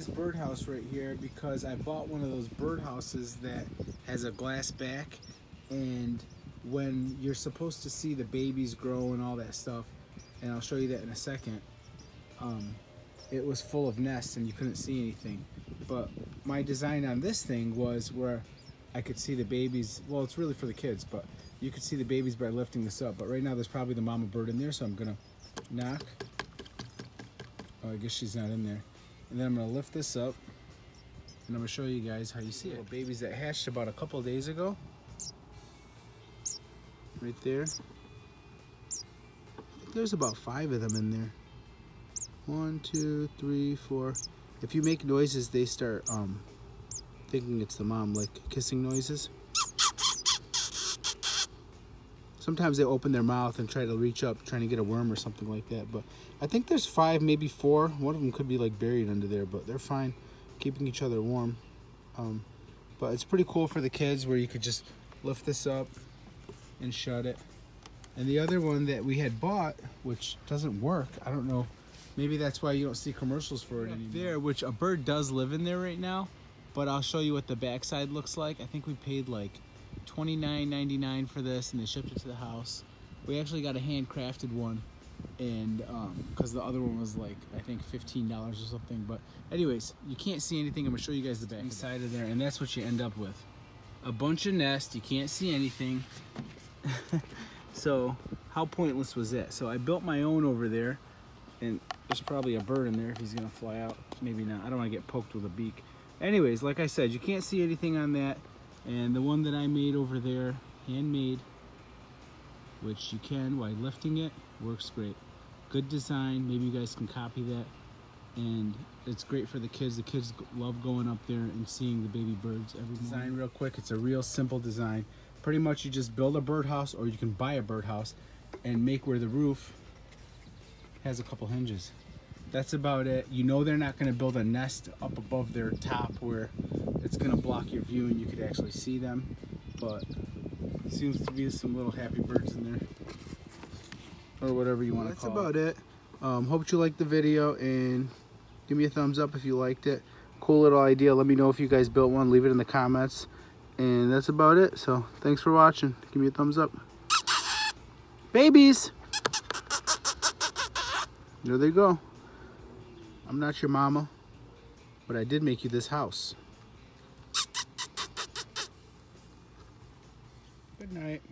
this birdhouse right here because I bought one of those birdhouses that has a glass back, and when you're supposed to see the babies grow and all that stuff, and I'll show you that in a second, it was full of nests and you couldn't see anything. But my design on this thing was where I could see the babies. Well, it's really for the kids, but you could see the babies by lifting this up. But right now there's probably the mama bird in there, so I'm gonna knock. Oh, I guess she's not in there. And then I'm gonna lift this up and I'm gonna show you guys how you see it. Babies that hatched about a couple days ago. Right there. There's about 5 of them in there. 1, 2, 3, 4. If you make noises, they start thinking it's the mom, like kissing noises. Sometimes they open their mouth and try to reach up, trying to get a worm or something like that. But I think there's 5, maybe 4. One of them could be like buried under there, but they're fine, keeping each other warm. But it's pretty cool for the kids where you could just lift this up and shut it. And the other one that we had bought, which doesn't work, I don't know, maybe that's why you don't see commercials for it anymore. There, which a bird does live in there right now, but I'll show you what the backside looks like. I think we paid like $29.99 for this, and they shipped it to the house. We actually got a handcrafted one, and because the other one was like, I think $15 or something. But anyways, you can't see anything. I'm gonna show you guys the back inside of there, and that's what you end up with. A bunch of nests, you can't see anything. So how pointless was that? So I built my own over there, and there's probably a bird in there if he's gonna fly out. Maybe not. I don't want to get poked with a beak. Anyways, like I said, you can't see anything on that. And the one that I made over there, handmade, which you can while lifting it, works great. Good design. Maybe you guys can copy that. And it's great for the kids. The kids love going up there and seeing the baby birds every morning. Design real quick. It's a real simple design. Pretty much you just build a birdhouse, or you can buy a birdhouse and make where the roof has a couple hinges. That's about it. You know they're not going to build a nest up above their top where it's going to block your view and you could actually see them, but it seems to be some little happy birds in there, or whatever you want to call it. That's about it. Hope you liked the video, and give me a thumbs up if you liked it. Cool little idea. Let me know if you guys built one. Leave it in the comments. And that's about it. So thanks for watching. Give me a thumbs up. Babies! There they go. I'm not your mama, but I did make you this house. Good night.